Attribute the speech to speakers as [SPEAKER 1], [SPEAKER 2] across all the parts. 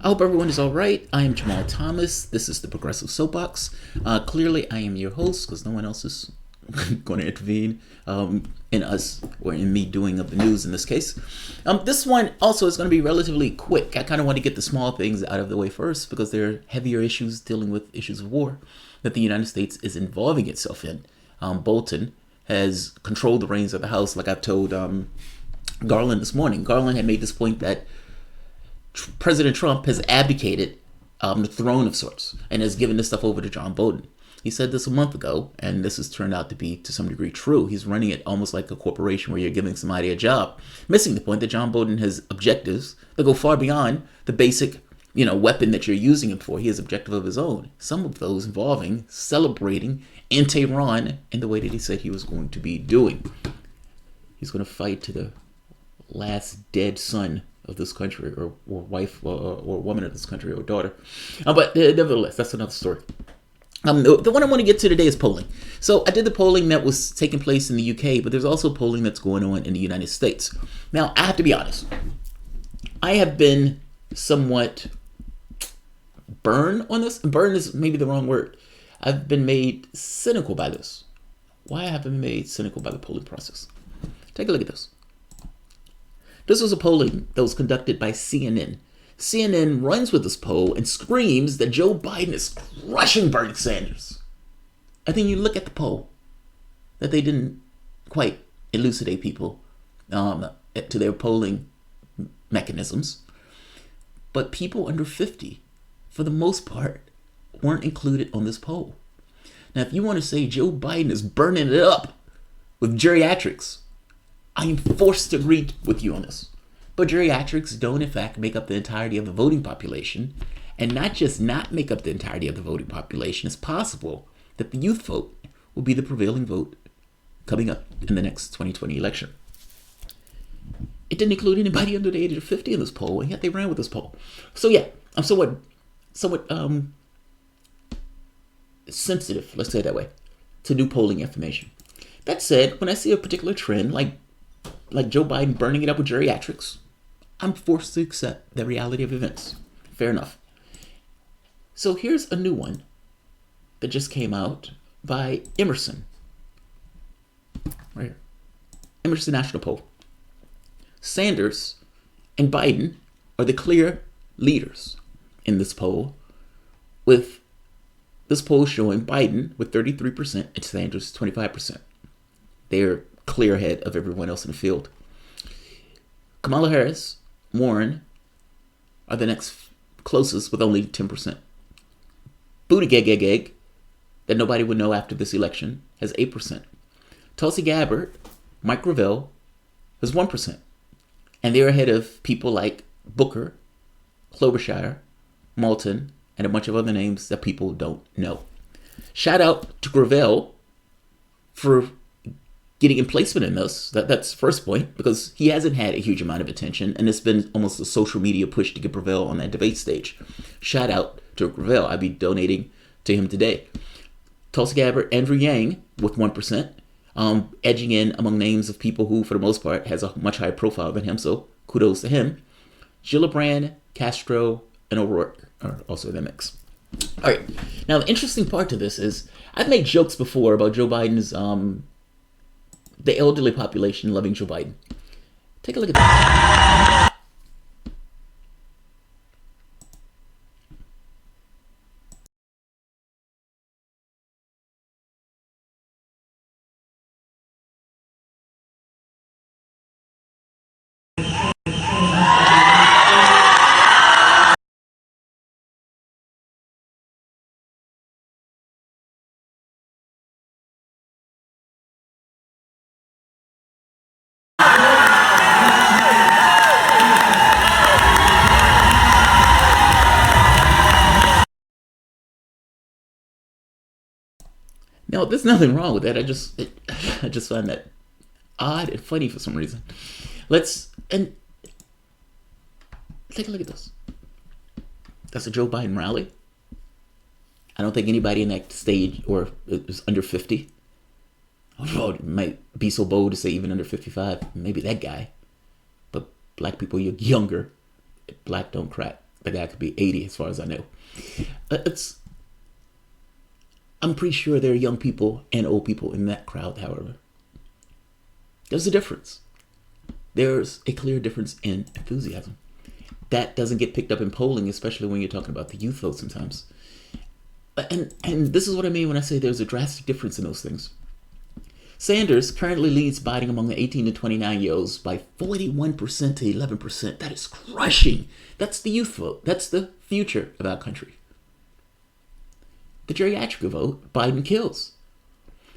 [SPEAKER 1] I hope everyone is all right. I am Jamarl Thomas. This is the Progressive Soapbox. Clearly, I am your host because no one else is going to intervene in us or in me doing up the news in this case. This one also is going to be relatively quick. I kind of want to get the small things out of the way first because there are heavier issues dealing with issues of war that the United States is involving itself in. Bolton has controlled the reins of the House, like I've told Garland this morning. Garland had made this point that President Trump has abdicated the throne of sorts and has given this stuff over to John Bolton. He said this a month ago, and this has turned out to be, to some degree, true. He's running it almost like a corporation where you're giving somebody a job, missing the point that John Bolton has objectives that go far beyond the basic, weapon that you're using him for. He has objectives of his own, some of those involving celebrating anti-Iran in the way that he said he was going to be doing. He's going to fight to the last dead son of this country, or wife, or woman of this country, or daughter. But nevertheless, that's another story. The one I want to get to today is polling. So I did the polling that was taking place in the UK, but there's also polling that's going on in the United States. Now, I have to be honest. I have been somewhat burned on this. Burn is maybe the wrong word. I've been made cynical by this. Why have I been made cynical by the polling process? Take a look at this. This was a polling that was conducted by CNN. CNN runs with this poll and screams that Joe Biden is crushing Bernie Sanders. And then you look at the poll, that they didn't quite elucidate people to their polling mechanisms. But people under 50, for the most part, weren't included on this poll. Now, if you want to say Joe Biden is burning it up with geriatrics, I am forced to agree with you on this. But geriatrics don't, in fact, make up the entirety of the voting population. And not just not make up the entirety of the voting population, it's possible that the youth vote will be the prevailing vote coming up in the next 2020 election. It didn't include anybody under the age of 50 in this poll, and yet they ran with this poll. So yeah, I'm somewhat sensitive, let's say it that way, to new polling information. That said, when I see a particular trend, like Joe Biden burning it up with geriatrics, I'm forced to accept the reality of events. Fair enough. So here's a new one that just came out by Emerson. Right here. Emerson National Poll. Sanders and Biden are the clear leaders in this poll, with this poll showing Biden with 33% and Sanders 25%. They're clear ahead of everyone else in the field. Kamala Harris, Warren are the next closest with only 10%. Buttigieg, that nobody would know after this election, has 8%. Tulsi Gabbard, Mike Gravel, has 1%. And they're ahead of people like Booker, Klobuchar, Moulton, and a bunch of other names that people don't know. Shout out to Gravel for getting in placement in this. That's first point, because he hasn't had a huge amount of attention, and it's been almost a social media push to get Gravel on that debate stage. Shout out to Gravel. I'll be donating to him today. Tulsi Gabbard, Andrew Yang with 1%, edging in among names of people who, for the most part, has a much higher profile than him, so kudos to him. Gillibrand, Castro, and O'Rourke are also in the mix. All right. Now, the interesting part to this is I've made jokes before about Joe Biden's the elderly population loving Joe Biden. Take a look at that. Now, there's nothing wrong with that. I just find that odd and funny for some reason. And take a look at this. That's a Joe Biden rally. I don't think anybody in that stage or is under 50. Oh, it might be so bold to say even under 55. Maybe that guy. But black people, you're younger. Black don't crack. The guy could be 80 as far as I know. I'm pretty sure there are young people and old people in that crowd, however. There's a difference. There's a clear difference in enthusiasm. That doesn't get picked up in polling, especially when you're talking about the youth vote sometimes. And this is what I mean when I say there's a drastic difference in those things. Sanders currently leads Biden among the 18 to 29-year-olds by 41% to 11%. That is crushing. That's the youth vote. That's the future of our country. The geriatric vote, Biden kills.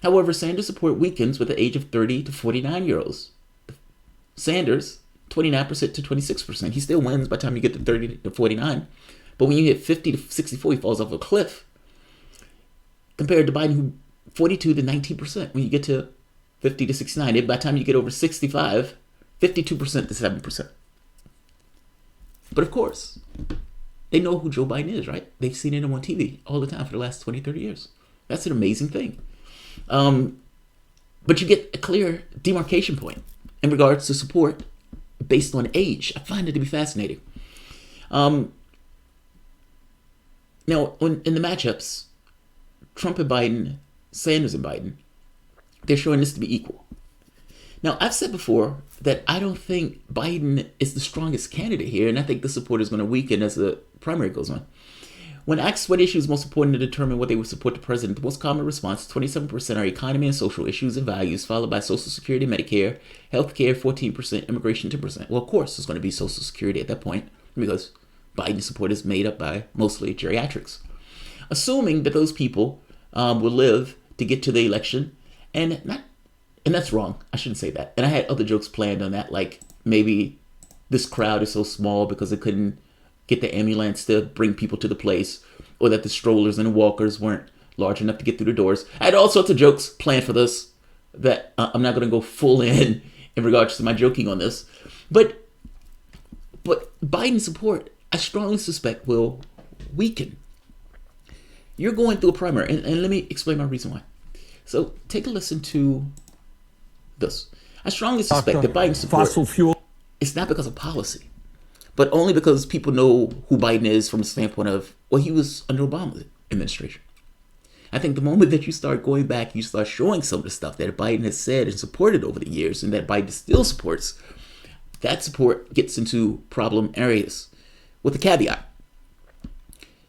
[SPEAKER 1] However, Sanders' support weakens with the age of 30 to 49-year-olds. Sanders, 29% to 26%. He still wins by the time you get to 30 to 49. But when you hit 50 to 64, he falls off a cliff. Compared to Biden, who 42 to 19%. When you get to 50 to 69, by the time you get over 65, 52% to 7%. But of course, they know who Joe Biden is, right? They've seen him on TV all the time for the last 20, 30 years. That's an amazing thing. But you get a clear demarcation point in regards to support based on age. I find it to be fascinating. Now, in the matchups, Trump and Biden, Sanders and Biden, they're showing this to be equal. Now, I've said before that I don't think Biden is the strongest candidate here, and I think the support is going to weaken as the primary goes on. When asked what issue is most important to determine what they would support the president, the most common response, 27%, are economy and social issues and values, followed by Social Security, Medicare, healthcare, 14%, immigration, 10%. Well, of course, it's going to be Social Security at that point, because Biden's support is made up by mostly geriatrics. Assuming that those people will live to get to the election, and that's wrong. I shouldn't say that. And I had other jokes planned on that, like maybe this crowd is so small because they couldn't get the ambulance to bring people to the place, or that the strollers and the walkers weren't large enough to get through the doors. I had all sorts of jokes planned for this that I'm not going to go full in regards to my joking on this. But Biden's support, I strongly suspect, will weaken. You're going through a primary, and let me explain my reason why. So take a listen to this. I strongly suspect that Biden's support fossil fuel is not because of policy, but only because people know who Biden is from the standpoint of, well, he was under Obama's administration. I think the moment that you start going back, you start showing some of the stuff that Biden has said and supported over the years, and that Biden still supports, that support gets into problem areas. With a caveat,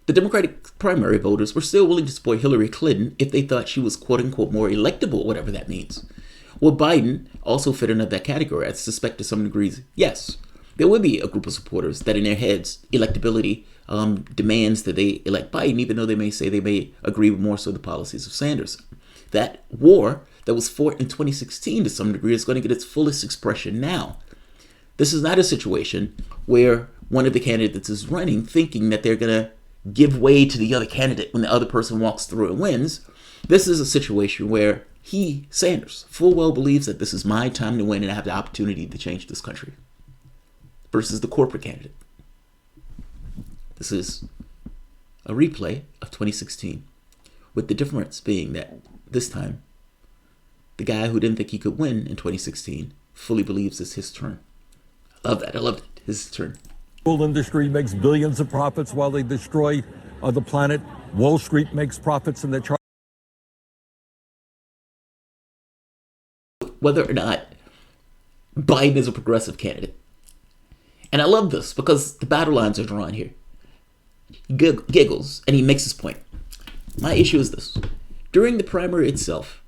[SPEAKER 1] the Democratic primary voters were still willing to support Hillary Clinton if they thought she was quote-unquote more electable, whatever that means. Will Biden also fit into that category? I suspect to some degrees, yes. There will be a group of supporters that in their heads, electability demands that they elect Biden, even though they may say they may agree with more so the policies of Sanders. That war that was fought in 2016 to some degree is going to get its fullest expression now. This is not a situation where one of the candidates is running thinking that they're going to give way to the other candidate when the other person walks through and wins. This is a situation where he, Sanders, full well believes that this is my time to win and I have the opportunity to change this country, versus the corporate candidate. This is a replay of 2016, with the difference being that this time, the guy who didn't think he could win in 2016 fully believes it's his turn. I love that. I love it. His turn.
[SPEAKER 2] The oil industry makes billions of profits while they destroy the planet. Wall Street makes profits and they're trying.
[SPEAKER 1] Whether or not Biden is a progressive candidate. And I love this because the battle lines are drawn here. He giggles and he makes his point. My issue is this. During the primary itself,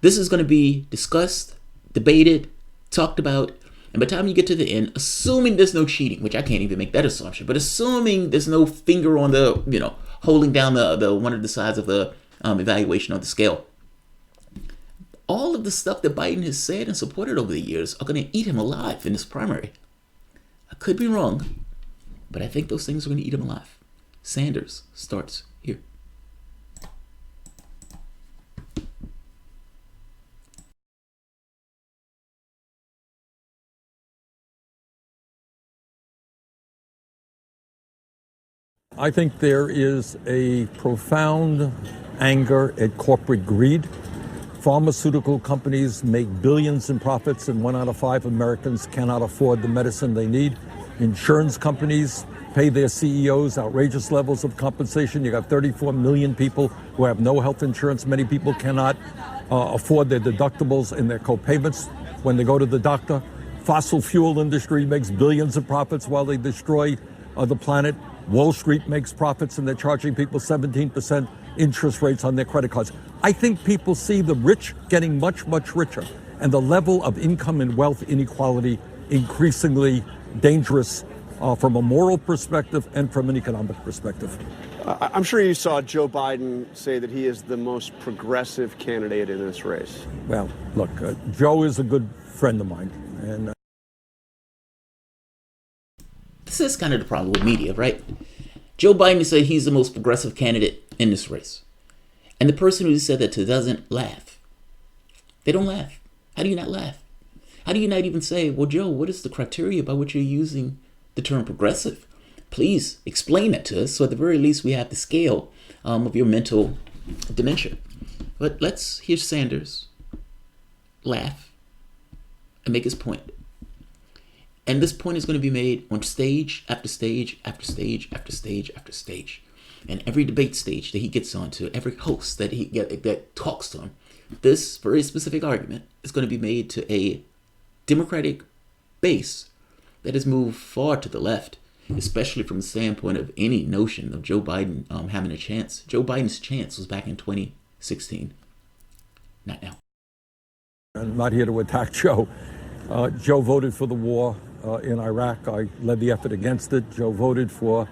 [SPEAKER 1] this is going to be discussed, debated, talked about, and by the time you get to the end, assuming there's no cheating, which I can't even make that assumption, but assuming there's no finger on the, holding down the one of the sides of the evaluation on the scale, all of the stuff that Biden has said and supported over the years are going to eat him alive in this primary. I could be wrong, but I think those things are going to eat him alive. Sanders starts here.
[SPEAKER 2] I think there is a profound anger at corporate greed. Pharmaceutical companies make billions in profits, and 1 out of 5 Americans cannot afford the medicine they need. Insurance companies pay their CEOs outrageous levels of compensation. You got 34 million people who have no health insurance. Many people cannot afford their deductibles and their co-payments when they go to the doctor. Fossil fuel industry makes billions of profits while they destroy the planet. Wall Street makes profits and they're charging people 17% interest rates on their credit cards. I think people see the rich getting much, much richer and the level of income and wealth inequality increasingly dangerous from a moral perspective and from an economic perspective.
[SPEAKER 3] I'm sure you saw Joe Biden say that he is the most progressive candidate in this race.
[SPEAKER 2] Well, look, Joe is a good friend of mine. And
[SPEAKER 1] this is kind of the problem with media, right? Joe Biden said he's the most progressive candidate in this race. And the person who said that to doesn't laugh. They don't laugh. How do you not laugh? How do you not even say, well, Joe, what is the criteria by which you're using the term progressive? Please explain that to us so at the very least we have the scale of your mental dementia. But let's hear Sanders laugh and make his point. And this point is going to be made on stage after stage after stage after stage after stage. And every debate stage that he gets onto, every host that talks to him, this very specific argument is going to be made to a Democratic base that has moved far to the left, especially from the standpoint of any notion of Joe Biden having a chance. Joe Biden's chance was back in 2016, not now.
[SPEAKER 2] I'm not here to attack Joe. Joe voted for the war in Iraq. I led the effort against it. Joe voted for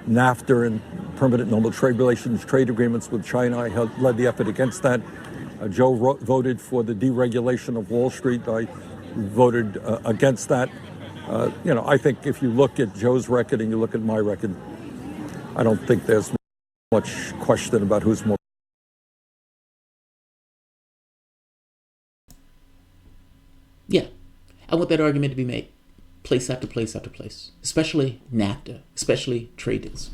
[SPEAKER 2] NAFTA and permanent normal trade relations, trade agreements with China. I led the effort against that. Joe voted for the deregulation of Wall Street. I voted against that. I think if you look at Joe's record and you look at my record, I don't think there's much question about who's more.
[SPEAKER 1] Yeah, I want that argument to be made place after place after place, especially NAFTA, especially trade deals.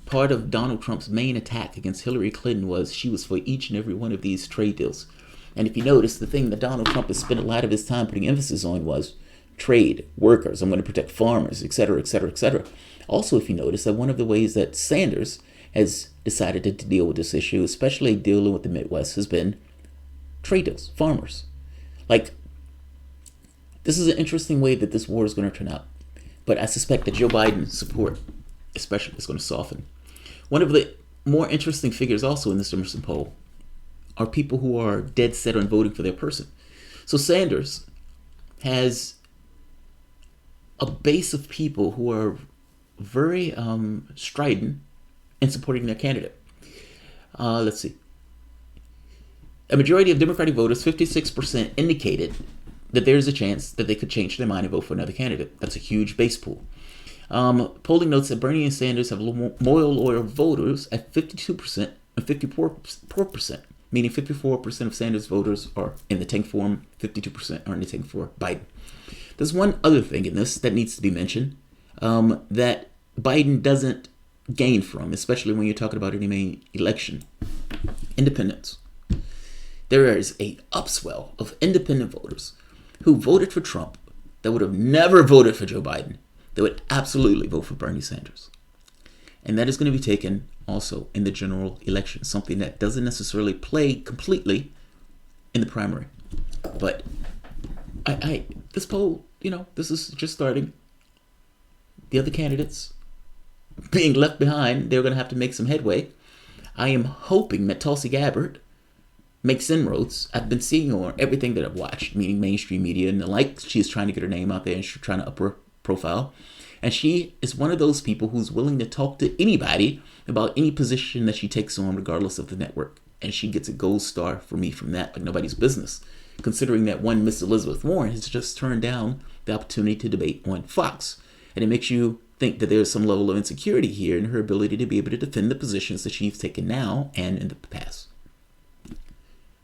[SPEAKER 1] Part of Donald Trump's main attack against Hillary Clinton was she was for each and every one of these trade deals. And if you notice, the thing that Donald Trump has spent a lot of his time putting emphasis on was trade, workers, I'm going to protect farmers, et cetera, et cetera, et cetera. Also, if you notice that one of the ways that Sanders has decided to deal with this issue, especially dealing with the Midwest, has been trade deals, farmers. Like, this is an interesting way that this war is going to turn out. But I suspect that Joe Biden's support, especially, is going to soften. One of the more interesting figures also in this Emerson poll are people who are dead set on voting for their person. So Sanders has a base of people who are very strident in supporting their candidate. Let's see. A majority of Democratic voters, 56%, indicated that there's a chance that they could change their mind and vote for another candidate. That's a huge base pool. Polling notes that Bernie and Sanders have loyal voters at 52% and 54%, meaning 54% of Sanders voters are in the tank for him, 52% are in the tank for Biden. There's one other thing in this that needs to be mentioned that Biden doesn't gain from, especially when you're talking about any main election. Independents. There is a upswell of independent voters who voted for Trump that would have never voted for Joe Biden. They would absolutely vote for Bernie Sanders. And that is going to be taken also in the general election, something that doesn't necessarily play completely in the primary. But this poll, this is just starting. The other candidates being left behind, they're going to have to make some headway. I am hoping that Tulsi Gabbard makes inroads. I've been seeing her on everything that I've watched, meaning mainstream media and the like. She's trying to get her name out there and she's trying to up her profile. And she is one of those people who's willing to talk to anybody about any position that she takes on, regardless of the network. And she gets a gold star for me from that, like nobody's business, considering that one Miss Elizabeth Warren has just turned down the opportunity to debate on Fox. And it makes you think that there's some level of insecurity here in her ability to be able to defend the positions that she's taken now and in the past.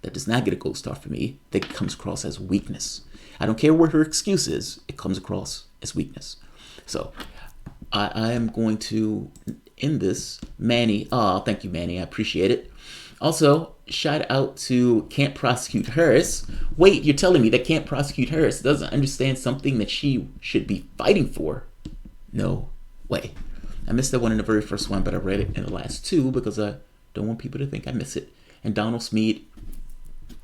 [SPEAKER 1] That does not get a gold star for me. That comes across as weakness. I don't care what her excuse is. It comes across as weakness. So I am going to end this. Manny. Thank you, Manny. I appreciate it. Also, shout out to Can't Prosecute Harris. Wait, you're telling me that Can't Prosecute Harris doesn't understand something that she should be fighting for? No, way. I missed that one in the very first one, but I read it in the last two because I don't want people to think I miss it. And Donald Smead,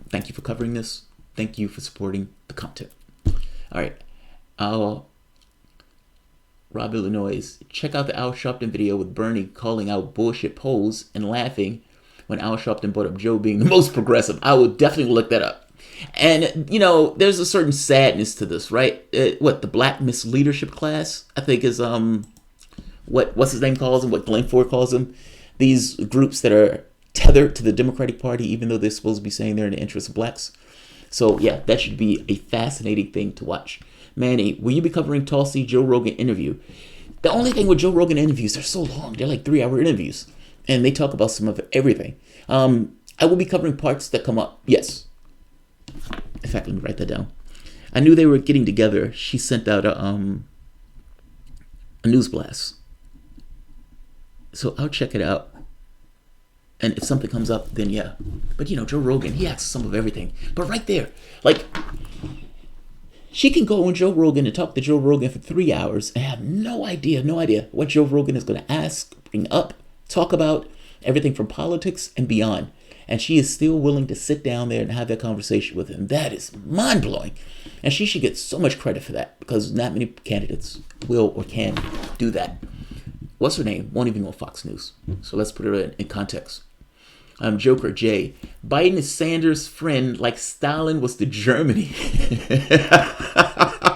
[SPEAKER 1] thank you for covering this. Thank you for supporting the content. All right. Rob Illinois, check out the Al Sharpton video with Bernie calling out bullshit polls and laughing when Al Sharpton brought up Joe being the most progressive. I will definitely look that up. And, there's a certain sadness to this, right? The Black Miss Leadership class, I think is what's his name calls them, what Glenn Ford calls them. These groups that are tethered to the Democratic Party, even though they're supposed to be saying they're in the interest of blacks. So, yeah, that should be a fascinating thing to watch. Manny, will you be covering Tulsi Joe Rogan interview? The only thing with Joe Rogan interviews, they're so long. They're like 3-hour interviews. And they talk about some of everything. I will be covering parts that come up. Yes. In fact, let me write that down. I knew they were getting together. She sent out a news blast. So I'll check it out. And if something comes up, then yeah. But Joe Rogan, he asks some of everything. But right there, she can go on Joe Rogan and talk to Joe Rogan for 3 hours and have no idea what Joe Rogan is going to ask, bring up, talk about, everything from politics and beyond. And she is still willing to sit down there and have that conversation with him. That is mind-blowing. And she should get so much credit for that because not many candidates will or can do that. What's her name? Won't even go on Fox News. So let's put her in context. Joker J. Biden is Sanders' friend like Stalin was to Germany.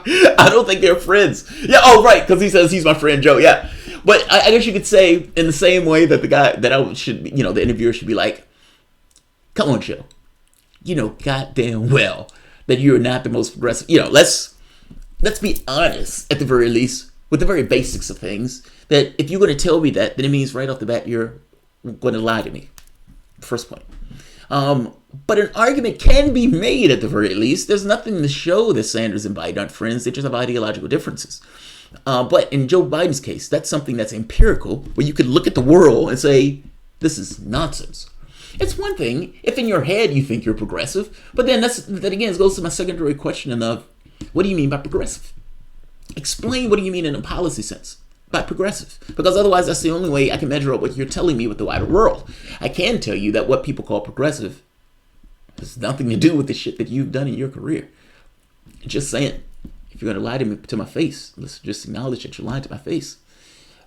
[SPEAKER 1] I don't think they're friends. Yeah, oh, right, because he says he's my friend Joe. Yeah. But I guess you could say in the same way that the guy that I should be, the interviewer should be like, come on, Joe. Goddamn well that you're not the most progressive. Let's be honest at the very least with the very basics of things. That if you're going to tell me that, then it means right off the bat you're going to lie to me. First point. But an argument can be made at the very least. There's nothing to show that Sanders and Biden aren't friends. They just have ideological differences. But in Joe Biden's case, that's something that's empirical, where you could look at the world and say, this is nonsense. It's one thing if in your head you think you're progressive, but then that again goes to my secondary question of what do you mean by progressive? Explain what do you mean in a policy sense by progressive, because otherwise that's the only way I can measure up what you're telling me with the wider world. I can tell you that what people call progressive has nothing to do with the shit that you've done in your career. Just saying, if you're going to lie to my face, let's just acknowledge that you're lying to my face.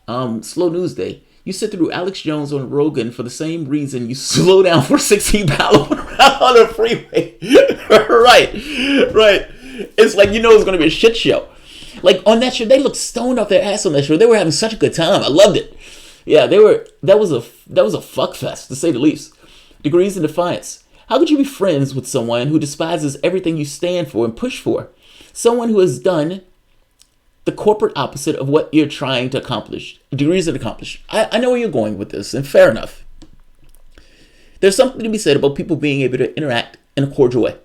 [SPEAKER 1] Slow news day. You sit through Alex Jones on Rogan for the same reason you slow down for 16 miles on the freeway. Right. It's like, it's going to be a shit show. Like on that show, they looked stoned off their ass on that show. They were having such a good time. I loved it. Yeah, that was a fuck fest, to say the least. Degrees in Defiance. How could you be friends with someone who despises everything you stand for and push for? Someone who has done the corporate opposite of what you're trying to accomplish. Degrees in Accomplish. I know where you're going with this, and fair enough. There's something to be said about people being able to interact in a cordial way.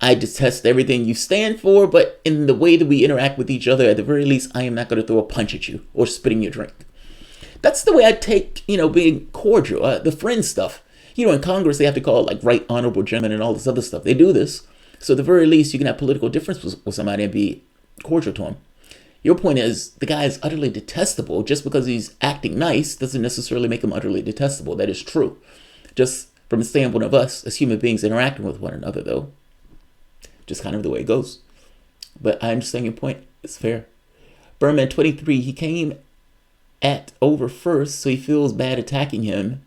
[SPEAKER 1] I detest everything you stand for, but in the way that we interact with each other, at the very least, I am not going to throw a punch at you or spit in your drink. That's the way I take, being cordial, the friend stuff. In Congress, they have to call it like right honorable gentlemen and all this other stuff. They do this. So at the very least, you can have political difference with somebody and be cordial to him. Your point is the guy is utterly detestable. Just because he's acting nice doesn't necessarily make him utterly detestable. That is true. Just from the standpoint of us as human beings interacting with one another, though. Just kind of the way it goes. But I understand your point. It's fair. Berman 23, he came at Over first, so he feels bad attacking him.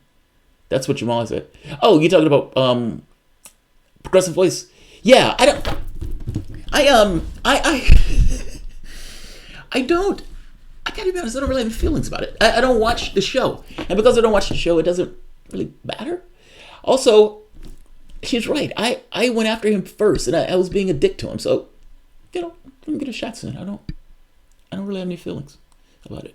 [SPEAKER 1] That's what Jamal said. Oh, you're talking about Progressive Voice. Yeah, I gotta be honest, I don't really have feelings about it. I don't watch the show. And because I don't watch the show, it doesn't really matter. Also, she's right. I went after him first, and I was being a dick to him. So, let me get a shot soon. I don't really have any feelings about it.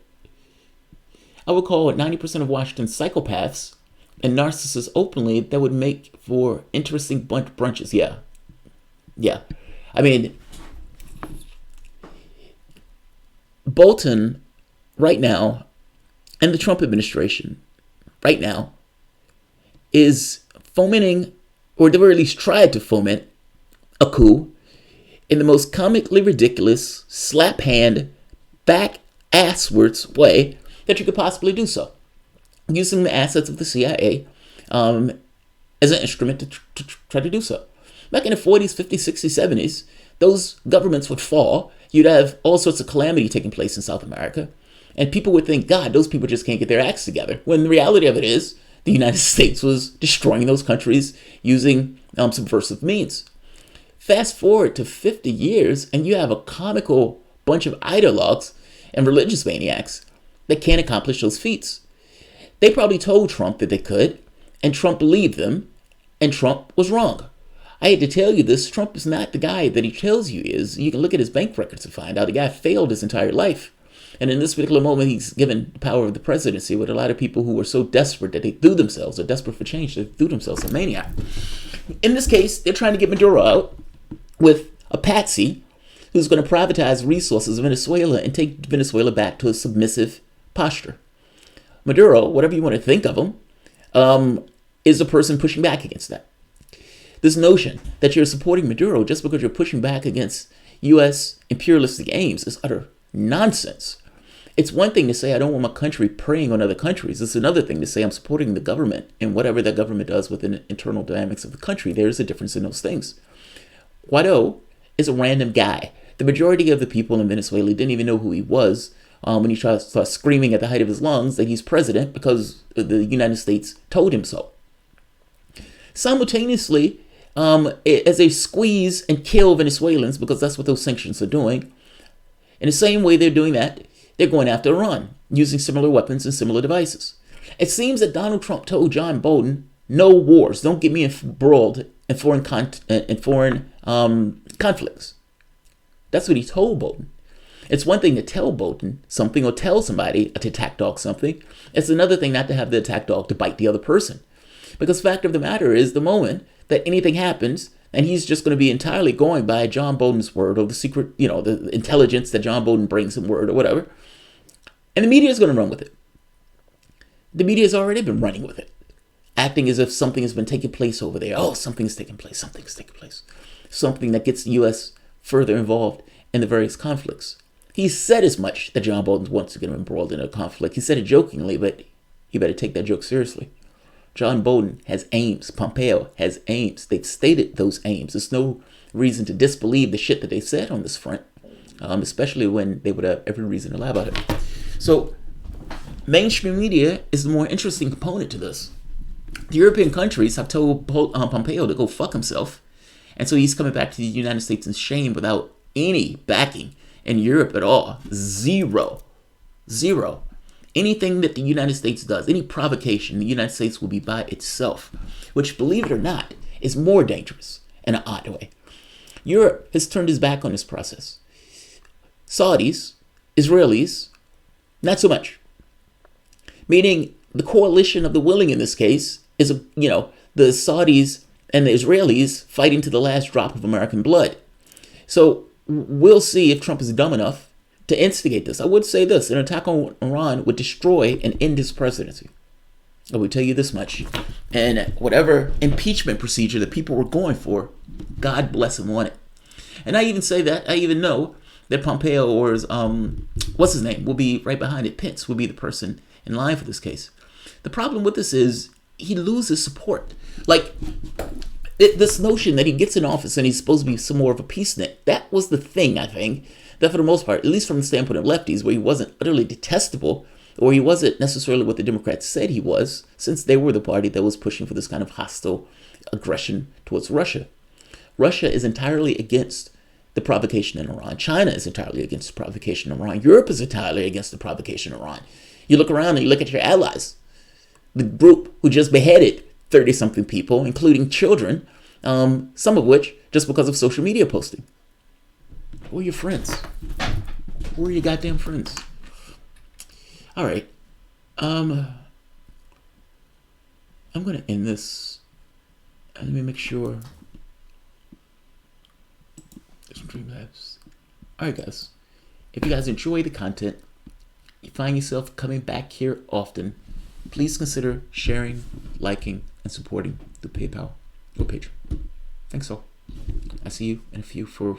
[SPEAKER 1] I would call 90% of Washington's psychopaths and narcissists openly. That would make for interesting brunches. Yeah. I mean, Bolton right now and the Trump administration right now is fomenting, or at the very least tried to foment, a coup in the most comically ridiculous, slap hand, back asswards way that you could possibly do so, using the assets of the CIA as an instrument to try to do so. Back in the 40s, 50s, 60s, 70s, those governments would fall. You'd have all sorts of calamity taking place in South America. And people would think, God, those people just can't get their acts together. When the reality of it is, the United States was destroying those countries using subversive means. Fast forward to 50 years, and you have a comical bunch of ideologues and religious maniacs that can't accomplish those feats. They probably told Trump that they could, and Trump believed them, and Trump was wrong. I hate to tell you this, Trump is not the guy that he tells you he is. You can look at his bank records to find out the guy failed his entire life. And in this particular moment, he's given the power of the presidency with a lot of people who were so desperate that they threw themselves, or desperate for change, they threw themselves a maniac. In this case, they're trying to get Maduro out with a patsy who's going to privatize resources of Venezuela and take Venezuela back to a submissive posture. Maduro, whatever you want to think of him, is a person pushing back against that. This notion that you're supporting Maduro just because you're pushing back against U.S. imperialistic aims is utter nonsense. It's one thing to say I don't want my country preying on other countries. It's another thing to say I'm supporting the government and whatever that government does within the internal dynamics of the country. There's a difference in those things. Guaido is a random guy. The majority of the people in Venezuela didn't even know who he was when he started screaming at the height of his lungs that he's president because the United States told him so. Simultaneously, as they squeeze and kill Venezuelans, because that's what those sanctions are doing, in the same way they're doing that, they're going after Iran, using similar weapons and similar devices. It seems that Donald Trump told John Bolton, no wars, don't get me embroiled in foreign conflicts. That's what he told Bolton. It's one thing to tell Bolton something or tell somebody, to attack dog something. It's another thing not to have the attack dog to bite the other person. Because the fact of the matter is, the moment that anything happens, and he's just going to be entirely going by John Bolton's word, or the secret, the intelligence that John Bolton brings him word or whatever, and the media is going to run with it. The media has already been running with it, acting as if something has been taking place over there. Oh, something's taking place. Something that gets the U.S. further involved in the various conflicts. He said as much that John Bolton wants to get him embroiled in a conflict. He said it jokingly, but he better take that joke seriously. John Bolton has aims. Pompeo has aims. They've stated those aims. There's no reason to disbelieve the shit that they said on this front, especially when they would have every reason to lie about it. So mainstream media is the more interesting component to this. The European countries have told Pompeo to go fuck himself. And so he's coming back to the United States in shame without any backing in Europe at all. Zero. Anything that the United States does, any provocation, the United States will be by itself, which, believe it or not, is more dangerous in an odd way. Europe has turned its back on this process. Saudis, Israelis, not so much. Meaning the coalition of the willing in this case is, the Saudis and the Israelis fighting to the last drop of American blood. So we'll see if Trump is dumb enough to instigate this. I would say this: an attack on Iran would destroy and end his presidency. I would tell you this much. And whatever impeachment procedure that people were going for, God bless him on it. And I even say that, I even know that Pompeo or his, what's his name, will be right behind it. Pence will be the person in line for this case. The problem with this is he loses support. Like, this notion that he gets in office and he's supposed to be some more of a peacenik, that was the thing, I think, that for the most part, at least from the standpoint of lefties, where he wasn't utterly detestable, or he wasn't necessarily what the Democrats said he was, since they were the party that was pushing for this kind of hostile aggression towards Russia. Russia is entirely against the provocation in Iran. China is entirely against the provocation in Iran. Europe is entirely against the provocation in Iran. You look around and you look at your allies, the group who just beheaded 30-something people, including children, some of which just because of social media posting. Who are your friends? Who are your goddamn friends? All right. I'm going to end this. Let me make sure. Streamlabs. All right, guys. If you guys enjoy the content, you find yourself coming back here often, please consider sharing, liking, and supporting through PayPal or Patreon. Thanks all. I see you in a few for,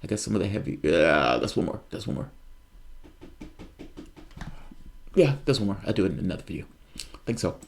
[SPEAKER 1] I guess, some of the heavy. Yeah, that's one more. Yeah, there's one more. I'll do it in another video. Thanks all.